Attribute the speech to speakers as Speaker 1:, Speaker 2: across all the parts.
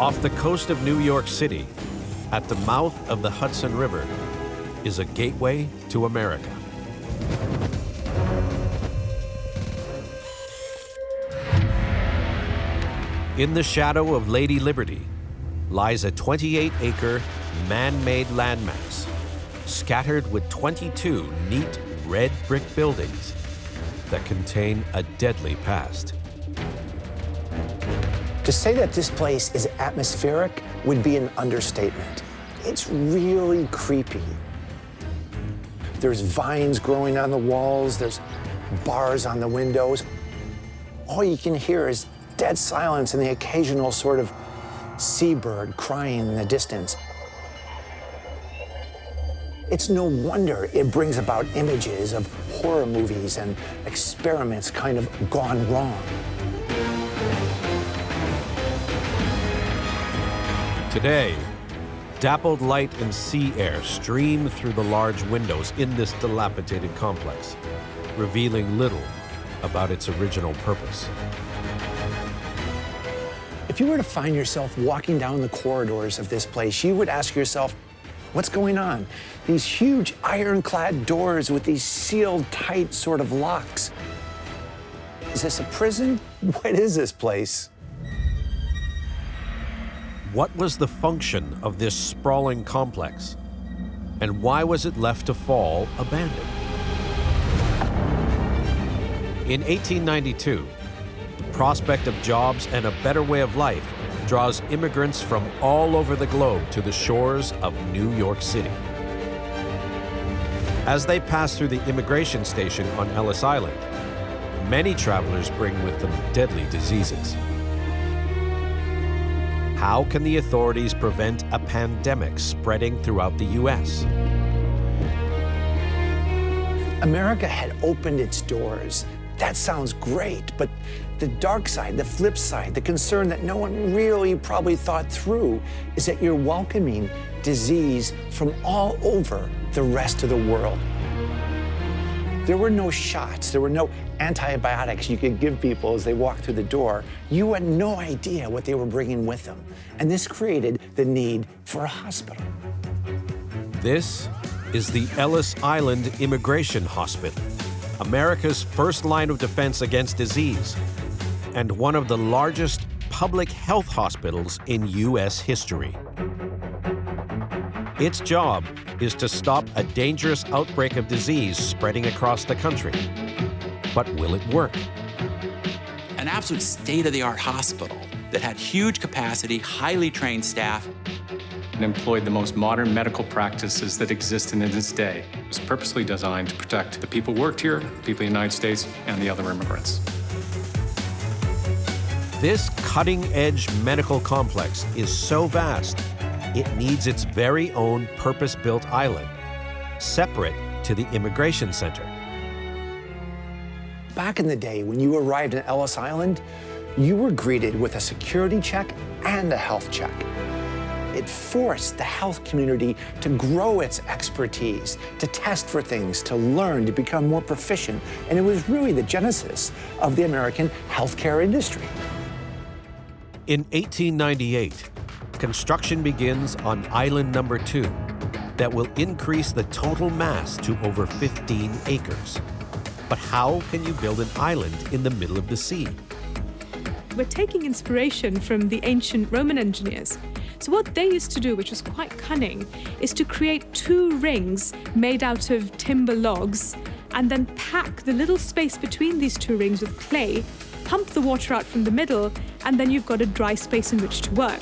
Speaker 1: Off the coast of New York City, at the mouth of the Hudson River, is a gateway to America. In the shadow of Lady Liberty lies a 28-acre man-made landmass, scattered with 22 neat red brick buildings that contain a deadly past.
Speaker 2: To say that this place is atmospheric would be an understatement. It's really creepy. There's vines growing on the walls, there's bars on the windows. All you can hear is dead silence and the occasional sort of seabird crying in the distance. It's no wonder it brings about images of horror movies and experiments kind of gone wrong.
Speaker 1: Today, dappled light and sea air stream through the large windows in this dilapidated complex, revealing little about its original purpose.
Speaker 2: If you were to find yourself walking down the corridors of this place, you would ask yourself, what's going on? These huge ironclad doors with these sealed tight sort of locks. Is this a prison? What is this place?
Speaker 1: What was the function of this sprawling complex? And why was it left to fall abandoned? In 1892, the prospect of jobs and a better way of life draws immigrants from all over the globe to the shores of New York City. As they pass through the immigration station on Ellis Island, many travelers bring with them deadly diseases. How can the authorities prevent a pandemic spreading throughout the U.S.?
Speaker 2: America had opened its doors. That sounds great, but the dark side, the flip side, the concern that no one really probably thought through is that you're welcoming disease from all over the rest of the world. There were no shots, there were no antibiotics you could give people as they walked through the door. You had no idea what they were bringing with them. And this created the need for a hospital.
Speaker 1: This is the Ellis Island Immigration Hospital, America's first line of defense against disease, and one of the largest public health hospitals in U.S. history. Its job is to stop a dangerous outbreak of disease spreading across the country. But will it work?
Speaker 3: An absolute state-of-the-art hospital that had huge capacity, highly trained staff.
Speaker 4: And employed the most modern medical practices that exist in its day. It was purposely designed to protect the people who worked here, the people in the United States, and the other immigrants.
Speaker 1: This cutting-edge medical complex is so vast, it needs its very own purpose-built island, separate to the immigration center.
Speaker 2: Back in the day, when you arrived in Ellis Island, you were greeted with a security check and a health check. It forced the health community to grow its expertise, to test for things, to learn, to become more proficient. And it was really the genesis of the American healthcare industry.
Speaker 1: In 1898, construction begins on Island Number 2 that will increase the total mass to over 15 acres. But how can you build an island in the middle of the sea?
Speaker 5: We're taking inspiration from the ancient Roman engineers. So what they used to do, which was quite cunning, is to create 2 rings made out of timber logs and then pack the little space between these 2 rings with clay, pump the water out from the middle, and then you've got a dry space in which to work.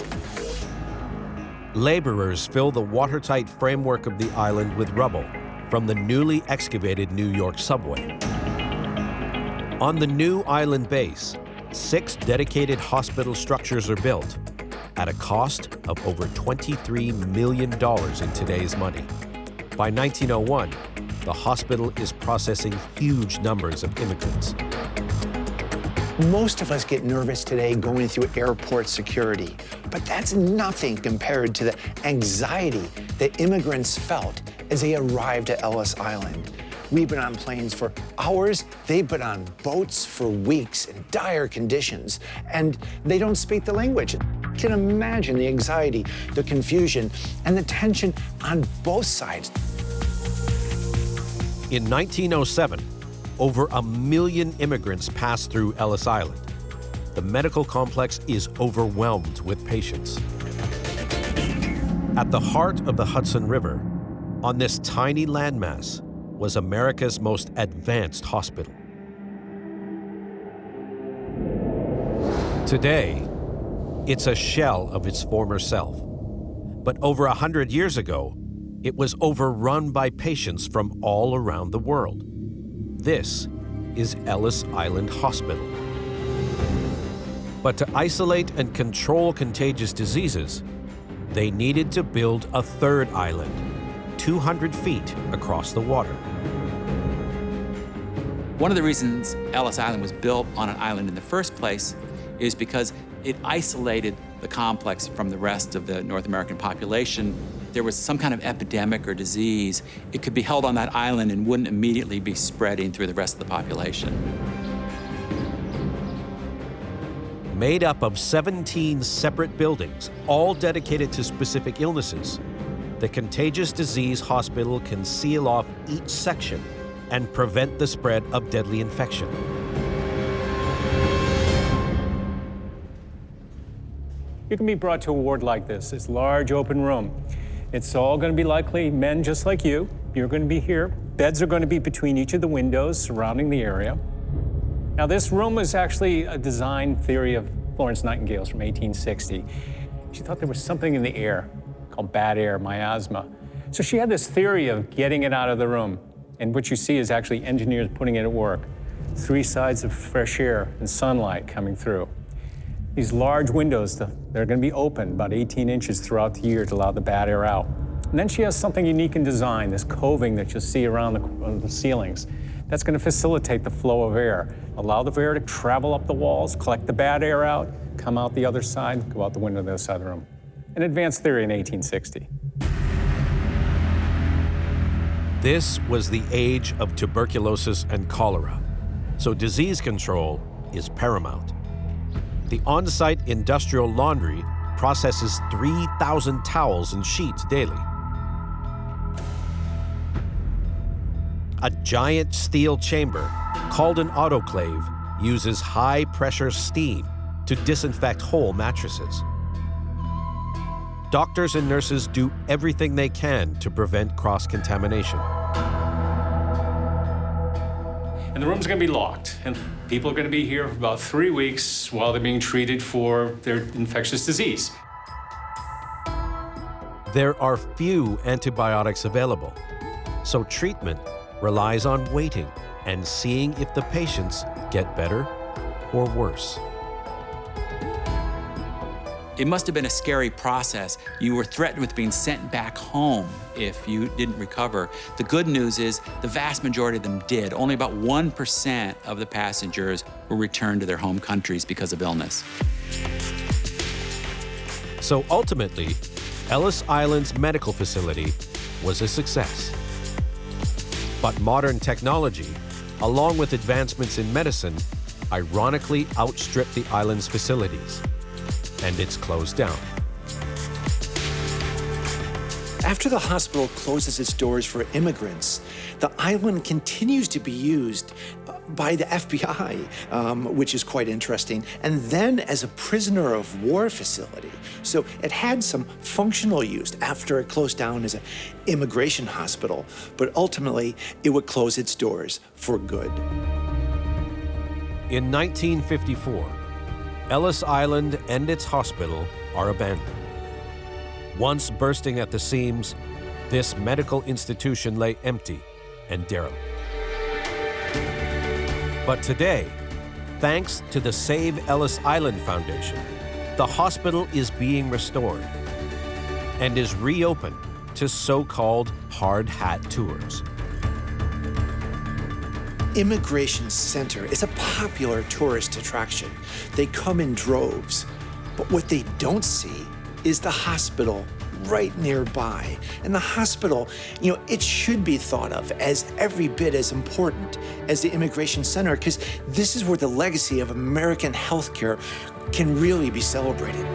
Speaker 1: Laborers fill the watertight framework of the island with rubble from the newly excavated New York subway. On the new island base, 6 dedicated hospital structures are built at a cost of over $23 million in today's money. By 1901, the hospital is processing huge numbers of immigrants.
Speaker 2: Most of us get nervous today going through airport security, but that's nothing compared to the anxiety that immigrants felt as they arrived at Ellis Island. We've been on planes for hours. They've been on boats for weeks in dire conditions, and they don't speak the language. You can imagine the anxiety, the confusion, and the tension on both sides.
Speaker 1: In 1907, over 1 million immigrants passed through Ellis Island. The medical complex is overwhelmed with patients. At the heart of the Hudson River, on this tiny landmass, was America's most advanced hospital. Today, it's a shell of its former self. But over 100 years ago, it was overrun by patients from all around the world. This is Ellis Island Hospital. But to isolate and control contagious diseases, they needed to build a third island, 200 feet across the water.
Speaker 3: One of the reasons Ellis Island was built on an island in the first place is because it isolated the complex from the rest of the North American population. There was some kind of epidemic or disease, it could be held on that island and wouldn't immediately be spreading through the rest of the population.
Speaker 1: Made up of 17 separate buildings, all dedicated to specific illnesses, the Contagious Disease Hospital can seal off each section and prevent the spread of deadly infection.
Speaker 4: You can be brought to a ward like this large open room. It's all going to be likely men just like you. You're going to be here. Beds are going to be between each of the windows surrounding the area. Now, this room was actually a design theory of Florence Nightingale's from 1860. She thought there was something in the air called bad air, miasma. So she had this theory of getting it out of the room. And what you see is actually engineers putting it at work. 3 sides of fresh air and sunlight coming through. These large windows, they're going to be open about 18 inches throughout the year to allow the bad air out. And then she has something unique in design, this coving that you'll see around the ceilings. That's going to facilitate the flow of air, allow the air to travel up the walls, collect the bad air out, come out the other side, go out the window to the other side of the room. An advanced theory in 1860.
Speaker 1: This was the age of tuberculosis and cholera, so disease control is paramount. The on-site industrial laundry processes 3,000 towels and sheets daily. A giant steel chamber, called an autoclave, uses high-pressure steam to disinfect whole mattresses. Doctors and nurses do everything they can to prevent cross-contamination.
Speaker 4: And the room's going to be locked, and people are going to be here for about 3 weeks while they're being treated for their infectious disease.
Speaker 1: There are few antibiotics available, so treatment relies on waiting and seeing if the patients get better or worse.
Speaker 3: It must have been a scary process. You were threatened with being sent back home if you didn't recover. The good news is the vast majority of them did. Only about 1% of the passengers were returned to their home countries because of illness.
Speaker 1: So ultimately, Ellis Island's medical facility was a success. But modern technology, along with advancements in medicine, ironically outstripped the island's facilities, and it's closed down.
Speaker 2: After the hospital closes its doors for immigrants, the island continues to be used by the FBI, which is quite interesting, and then as a prisoner of war facility. So it had some functional use after it closed down as an immigration hospital, but ultimately it would close its doors for good.
Speaker 1: In 1954, Ellis Island and its hospital are abandoned. Once bursting at the seams, this medical institution lay empty and derelict. But today, thanks to the Save Ellis Island Foundation, the hospital is being restored and is reopened to so-called hard hat tours.
Speaker 2: Immigration Center is a popular tourist attraction. They come in droves, but what they don't see is the hospital right nearby. And the hospital, it should be thought of as every bit as important as the Immigration Center, because this is where the legacy of American healthcare can really be celebrated.